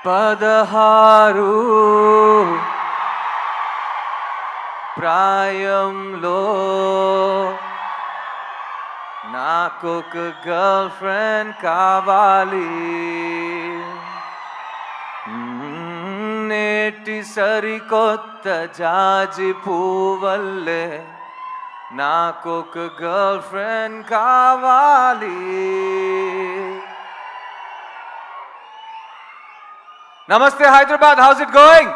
పదహారు ప్రాయంలో నాకొక గర్ల్ ఫ్రెండ్ కావాలి. నేటి సరికొత్త జాజి పువ్వల్లే నాకొక గర్ల్ ఫ్రెండ్ కావాలి. నమస్తే హైదరాబాద్, హౌస్ ఇట్ గోయింగ్?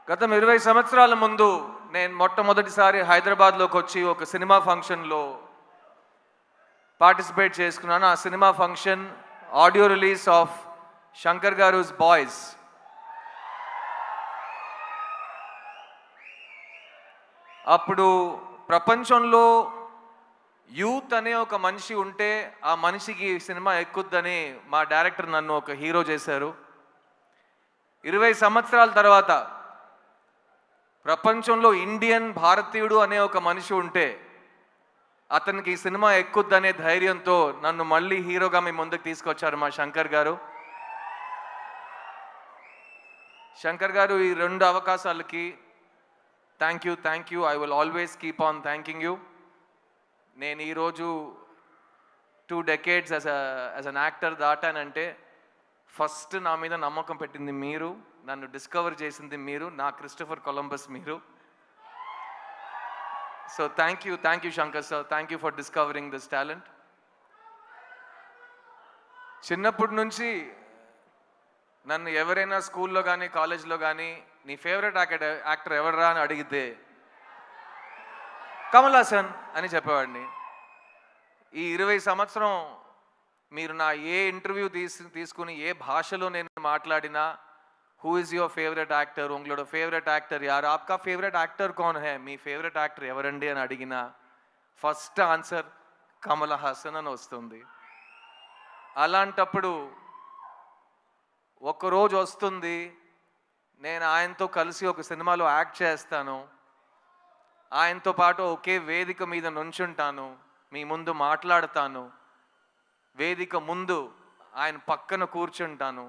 గతం 20 సంవత్సరాల ముందు నేను మొట్టమొదటిసారి హైదరాబాద్లోకి వచ్చి ఒక సినిమా ఫంక్షన్లో పార్టిసిపేట్ చేసుకున్నాను. ఆ cinema function audio release of Shankar గారుస్ బాయ్స్. అప్పుడు ప్రపంచంలో యూత్ అనే ఒక మనిషి ఉంటే ఆ మనిషికి సినిమా ఎక్కుద్దని మా డైరెక్టర్ నన్ను ఒక హీరో చేశారు. 20 సంవత్సరాల తర్వాత ప్రపంచంలో ఇండియన్ భారతీయుడు అనే ఒక మనిషి ఉంటే అతనికి ఈ సినిమా ఎక్కుద్దనే ధైర్యంతో నన్ను మళ్ళీ హీరోగా మీ ముందుకు తీసుకొచ్చారు మా శంకర్ గారు. శంకర్ గారు, ఈ 2 అవకాశాలకి thank you. I will always keep on thanking you. నేను ఈరోజు 2 decades యాజ్ అన్ యాక్టర్ దాటానంటే ఫస్ట్ నా మీద నమ్మకం పెట్టింది మీరు, నన్ను డిస్కవర్ చేసింది మీరు, నా క్రిస్టోఫర్ కొలంబస్ మీరు. So thank you Shankar sir, thank you for discovering this talent. చిన్నప్పటి నుంచి నన్ను ఎవరైనా స్కూల్లో కానీ కాలేజ్లో కానీ నీ ఫేవరెట్ యాక్టర్ ఎవడరా అని అడిగితే కమల్ హాసన్ అని చెప్పేవాడిని. ఈ 20 సంవత్సరం మీరు నా ఏ ఇంటర్వ్యూ తీసుకుని ఏ భాషలో నేను మాట్లాడినా who is your favourite actor, ఉంగళోడ ఫేవరెట్ యాక్టర్ యార్, ఆప్కా ఫేవరెట్ యాక్టర్ కౌన్ హై, మీ ఫేవరెట్ యాక్టర్ ఎవరండి అని అడిగినా ఫస్ట్ ఆన్సర్ కమల్ హాసన్ అని వస్తుంది. అలాంటప్పుడు ఒకరోజు వస్తుంది నేను ఆయనతో కలిసి ఒక సినిమాలో యాక్ట్ చేస్తాను, ఆయనతో పాటు ఒకే వేదిక మీద నుంచుంటాను, మీ ముందు మాట్లాడతాను, వేదిక ముందు ఆయన పక్కన కూర్చుంటాను.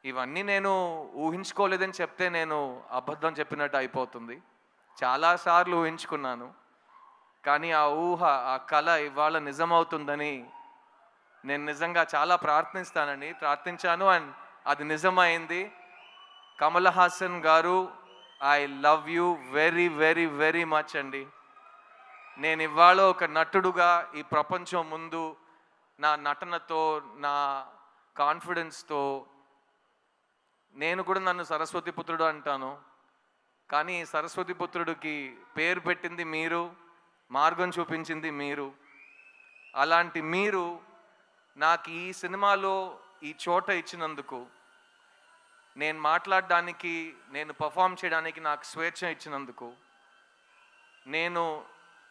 ఇవన్నీ నేను ఊహించుకోలేదని చెప్తే నేను అబద్ధం చెప్పినట్టు అయిపోతుంది. చాలాసార్లు ఊహించుకున్నాను, కానీ ఆ ఊహ, ఆ కళ ఇవాళ నిజమవుతుందని నేను నిజంగా చాలా ప్రార్థించాను అండ్ అది నిజమైంది. కమల్ హాసన్ గారు, I love you very very very much అండి. నేను ఇవాళ ఒక నటుడుగా ఈ ప్రపంచం ముందు నా నటనతో, నా కాన్ఫిడెన్స్తో, నేను కూడా నన్ను సరస్వతి పుత్రుడు అంటాను, కానీ సరస్వతి పుత్రుడికి పేరు పెట్టింది మీరు, మార్గం చూపించింది మీరు. అలాంటి మీరు నాకు ఈ సినిమాలో ఈ చోట ఇచ్చినందుకు, నేను మాట్లాడడానికి, నేను పర్ఫామ్ చేయడానికి నాకు స్వేచ్ఛ ఇచ్చినందుకు, నేను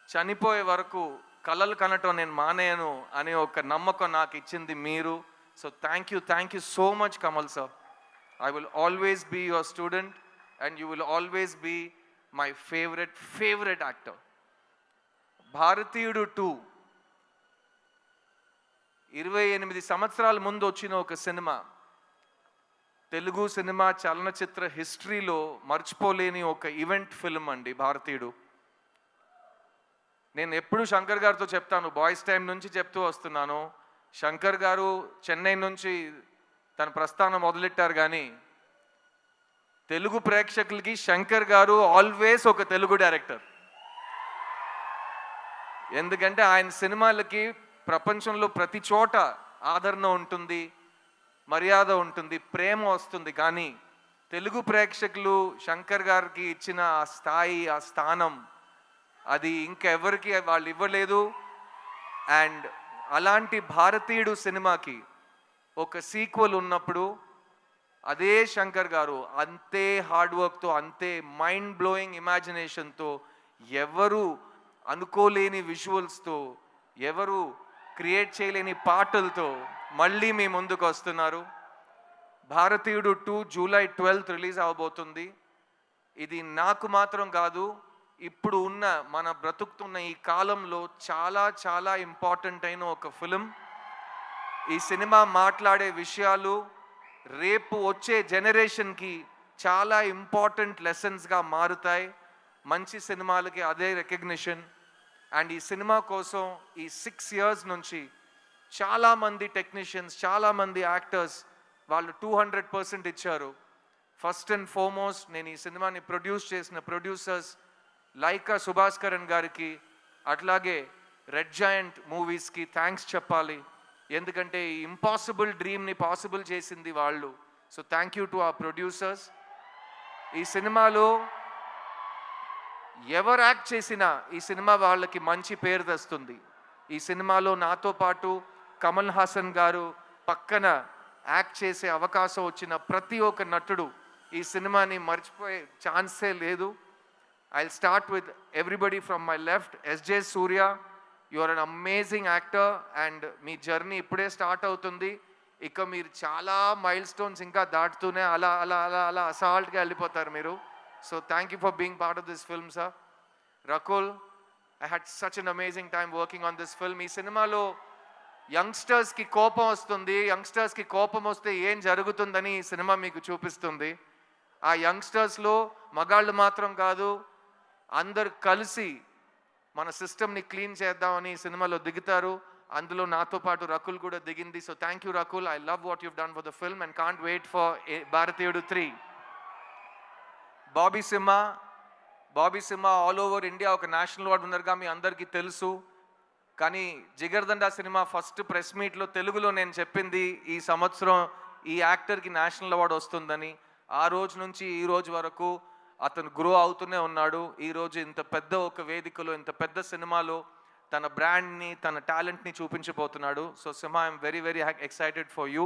చనిపోయే వరకు కలలు కనటం నేను మానేయను అనే ఒక నమ్మకం నాకు ఇచ్చింది మీరు. So thank you so much Kamal sir. I will always be your student and you will always be my favourite actor. Bharateeyudu 2 28 సంవత్సరాల ముందు వచ్చిన ఒక సినిమా, తెలుగు సినిమా చలనచిత్ర హిస్టరీలో మర్చిపోలేని ఒక ఈవెంట్ ఫిల్మ్ అండి భారతీయుడు. నేను ఎప్పుడు శంకర్ గారితో చెప్తాను, బాయ్స్ టైం నుంచి చెప్తూ వస్తున్నాను, శంకర్ గారు చెన్నై నుంచి తన ప్రస్థానం మొదలెట్టారు, కానీ తెలుగు ప్రేక్షకులకి శంకర్ గారు ఆల్వేస్ ఒక తెలుగు డైరెక్టర్. ఎందుకంటే ఆయన సినిమాలకి ప్రపంచంలో ప్రతి చోట ఆదరణ ఉంటుంది, మర్యాద ఉంటుంది, ప్రేమ వస్తుంది. కానీ తెలుగు ప్రేక్షకులు శంకర్ గారికి ఇచ్చిన ఆ స్థాయి, ఆ స్థానం, అది ఇంకెవరికి వాళ్ళు ఇవ్వలేదు. అండ్ అలాంటి భారతీయుడు సినిమాకి ఒక సీక్వెల్ ఉన్నప్పుడు అదే శంకర్ గారు అంతే హార్డ్ వర్క్తో, అంతే మైండ్ బ్లోయింగ్ ఇమాజినేషన్తో, ఎవరు అనుకోలేని విజువల్స్తో, ఎవరు క్రియేట్ చేయలేని పాటలతో మళ్ళీ మీ ముందుకు వస్తున్నారు. భారతీయుడు 2 జూలై 12 రిలీజ్ అవబోతుంది. ఇది నాకు మాత్రం కాదు, ఇప్పుడు ఉన్న మన బ్రతుకుతున్న ఈ కాలంలో చాలా చాలా ఇంపార్టెంట్ అయిన ఒక ఫిలిం. ఈ సినిమా మాట్లాడే విషయాలు రేపు వచ్చే జనరేషన్కి చాలా ఇంపార్టెంట్ లెసన్స్గా మారుతాయి. మంచి సినిమాలకి అదే రికగ్నిషన్. అండ్ ఈ సినిమా కోసం ఈ 6 years నుంచి చాలామంది టెక్నీషియన్స్, చాలామంది యాక్టర్స్ వాళ్ళు 200% ఇచ్చారు. ఫస్ట్ అండ్ ఫార్మోస్ట్ నేను ఈ సినిమాని ప్రొడ్యూస్ చేసిన ప్రొడ్యూసర్స్ లైకా సుభాస్కరన్ గారికి, అట్లాగే రెడ్ జాయింట్ మూవీస్కి థ్యాంక్స్ చెప్పాలి. ఎందుకంటే ఈ ఇంపాసిబుల్ డ్రీమ్ని పాసిబుల్ చేసింది వాళ్ళు. సో థ్యాంక్ యూ టు ఆ ప్రొడ్యూసర్స్. ఈ సినిమాలో ఎవరు యాక్ట్ చేసినా ఈ సినిమా వాళ్ళకి మంచి పేరు తెస్తుంది. ఈ సినిమాలో నాతో పాటు కమల్ హాసన్ గారు పక్కన యాక్ట్ చేసే అవకాశం వచ్చిన ప్రతి ఒక్క నటుడు ఈ సినిమాని మర్చిపోయే ఛాన్సే లేదు. I'll start with everybody from my left. S J Suryah, you are an amazing actor and మీ జర్నీ ఇప్పుడే స్టార్ట్ అవుతుంది. ఇక మీరు చాలా మైల్ స్టోన్స్ ఇంకా దాటుతూనే అలా అలా అలా అలా అసాల్ట్గా వెళ్ళిపోతారు మీరు. So thank you for being part of this film sir. Rakul, I had such an amazing time working on this film. ఈ సినిమాలో యంగ్స్టర్స్కి కోపం వస్తుంది, యంగ్స్టర్స్కి కోపం వస్తే ఏం జరుగుతుందని ఈ సినిమా మీకు చూపిస్తుంది. ఆ యంగ్స్టర్స్లో మగాళ్ళు మాత్రం కాదు, అందరు కలిసి మన సిస్టమ్ని క్లీన్ చేద్దామని ఈ సినిమాలో దిగుతారు. అందులో నాతో పాటు రకుల్ కూడా దిగింది. So thank you Rakul, I love what you've done for the film and can't wait for Bharateeyudu 3. Bobby Simha all over India ఒక నేషనల్ అవార్డు విన్నర్గా మీ అందరికీ తెలుసు. కానీ జిగర్దండా సినిమా ఫస్ట్ ప్రెస్ మీట్లో తెలుగులో నేను చెప్పింది ఈ సంవత్సరం ఈ యాక్టర్కి నేషనల్ అవార్డు వస్తుందని. ఆ రోజు నుంచి ఈ రోజు వరకు అతను గ్రో అవుతూనే ఉన్నాడు. ఈరోజు ఇంత పెద్ద ఒక వేదికలో, ఇంత పెద్ద సినిమాలో తన బ్రాండ్ని, తన టాలెంట్ని చూపించబోతున్నాడు. So Simha, I'm very very excited for you.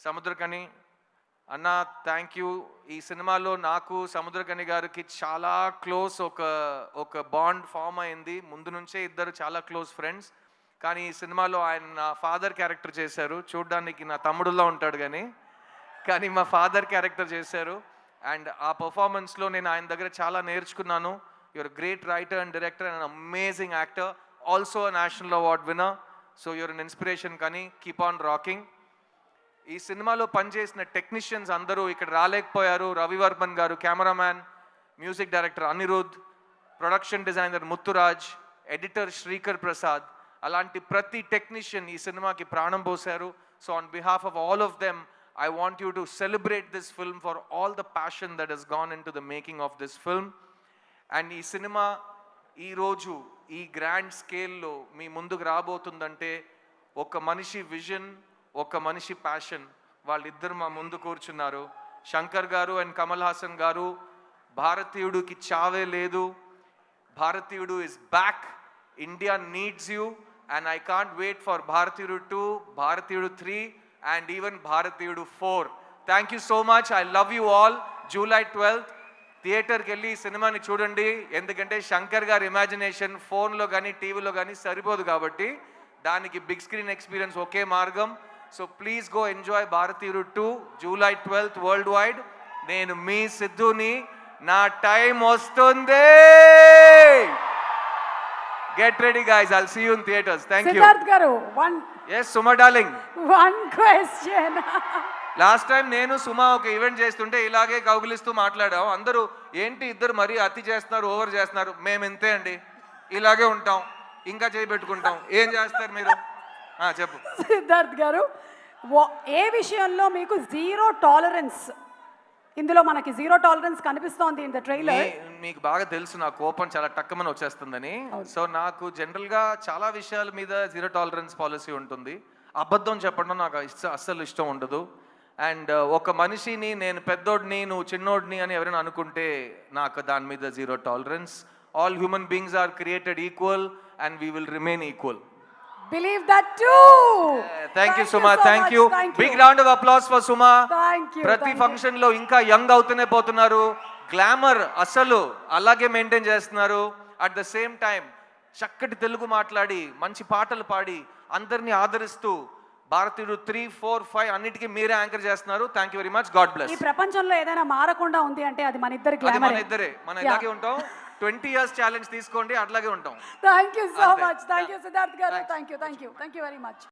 Samuthirakani అన్న, థ్యాంక్ యూ. ఈ సినిమాలో నాకు సముద్రకని గారికి చాలా క్లోజ్ ఒక బాండ్ ఫామ్ అయింది. ముందు నుంచే ఇద్దరు చాలా క్లోజ్ ఫ్రెండ్స్. కానీ ఈ సినిమాలో ఆయన నా ఫాదర్ క్యారెక్టర్ చేశారు. చూడ్డానికి నా తమ్ముడులా ఉంటాడు కానీ మా ఫాదర్ క్యారెక్టర్ చేశారు. అండ్ ఆ పర్ఫార్మెన్స్లో నేను ఆయన దగ్గర చాలా నేర్చుకున్నాను. You're great writer and director and amazing actor, also national award winner. So you're an inspiration. కానీ కీప్ ఆన్ రాకింగ్. ఈ సినిమాలో పనిచేసిన టెక్నీషియన్స్ అందరూ ఇక్కడ రాలేకపోయారు. Ravivarman garu cameraman, music director Anirudh, production designer Muthuraj, editor Sreekar Prasad, అలాంటి ప్రతి టెక్నీషియన్ ఈ సినిమాకి ప్రాణం పోశారు. So on behalf of all of them I want you to celebrate this film for all the passion that has gone into the making of this film. And ee cinema ee roju ee grand scale lo మీ ముందుకు రాబోతుందంటే ఒక మనిషి vision, ఒక మనిషి passion, వాళ్ళిద్దరు మా ముందు కూర్చున్నారు. శంకర్ గారు అండ్ కమల్ హాసన్ గారు. భారతీయుడికి చావే లేదు. Bharateeyudu is back. India needs you and I can't wait for Bharateeyudu 2, Bharateeyudu 3 and even Bharateeyudu 4. Thank you so much. I love you all. July 12 థియేటర్కి వెళ్ళి ఈ సినిమాని చూడండి. ఎందుకంటే శంకర్ గారి ఇమాజినేషన్ ఫోన్లో కానీ టీవీలో కానీ సరిపోదు కాబట్టి దానికి బిగ్ స్క్రీన్ ఎక్స్పీరియన్స్ ఒకే మార్గం. సో ప్లీజ్ గో ఎంజాయ్ భారతీయుడు 2 జూలై 12 వరల్డ్ వైడ్. నేను మీ సిద్ధుని. నా టైం వస్తుంది. Get ready guys, I'll see you in theaters. Thank you. Siddharth garu, Yes, Suma darling. one question. Last time నేను సుమా ఒక ఈవెంట్ చేస్తుంటే ఇలాగే కౌగిలిస్తూ మాట్లాడాం. అందరూ ఏంటి ఇద్దరు మరీ అతి చేస్తున్నారు, ఓవర్ చేస్తున్నారు. మేము ఇంతే అండి, ఇలాగే ఉంటాం, ఇంకా చేయబెట్టుకుంటాం. ఏం చేస్తారు మీరు? చెప్పు సిద్ధార్థ్ గారు, ఏ విషయంలో మీకు జీరో టాలరెన్స్? ఇందులో మనకి జీరో టాలరెన్స్ కనిపిస్తోంది ఇన్ ద ట్రైలర్. మీకు బాగా తెలుసు నా కోపం చాలా టక్కమని వచ్చేస్తుందని. సో నాకు జనరల్గా చాలా విషయాల మీద జీరో టాలరెన్స్ పాలసీ ఉంటుంది. అబద్ధం చెప్పడం నాకు అస్సలు ఇష్టం ఉండదు. అండ్ ఒక మనిషిని నేను పెద్దోడిని నువ్వు చిన్నోడిని అని ఎవరైనా అనుకుంటే నాకు దాని మీద zero tolerance. All human beings are created equal and we will remain equal. Believe that too. Thank you Suma, thank you. Big round of applause for Suma. Thank you. ప్రతి ఫంక్షన్ లో ఇంకా యంగ్ అవుతూనే పోతున్నారు. Glamour అసలు అలాగే maintain చేస్తున్నారు. At the same time చక్కటి తెలుగు మాట్లాడి మంచి పాటలు పాడి అందరినీ ఆదరిస్తూ భారతీయుడు 3, 4, 5 అన్నిటికీ మీరే యాంకర్ చేస్తున్నారు. Thank you very much. God bless. ఈ ప్రపంచంలో ఏదైనా మారకుండా ఉంది అంటే అది మన ఇద్దరి అది మన గ్లామర్. ఇద్దరే, మనం ఇలాగే ఉంటాం. 20 years ఛాలెంజ్ తీసుకోండి, అట్లాగే ఉంటాం. థ్యాంక్ యూ సో అంతే. మచ్. థ్యాంక్ యూ సిద్ధార్థ్ గారు. Thank you very much.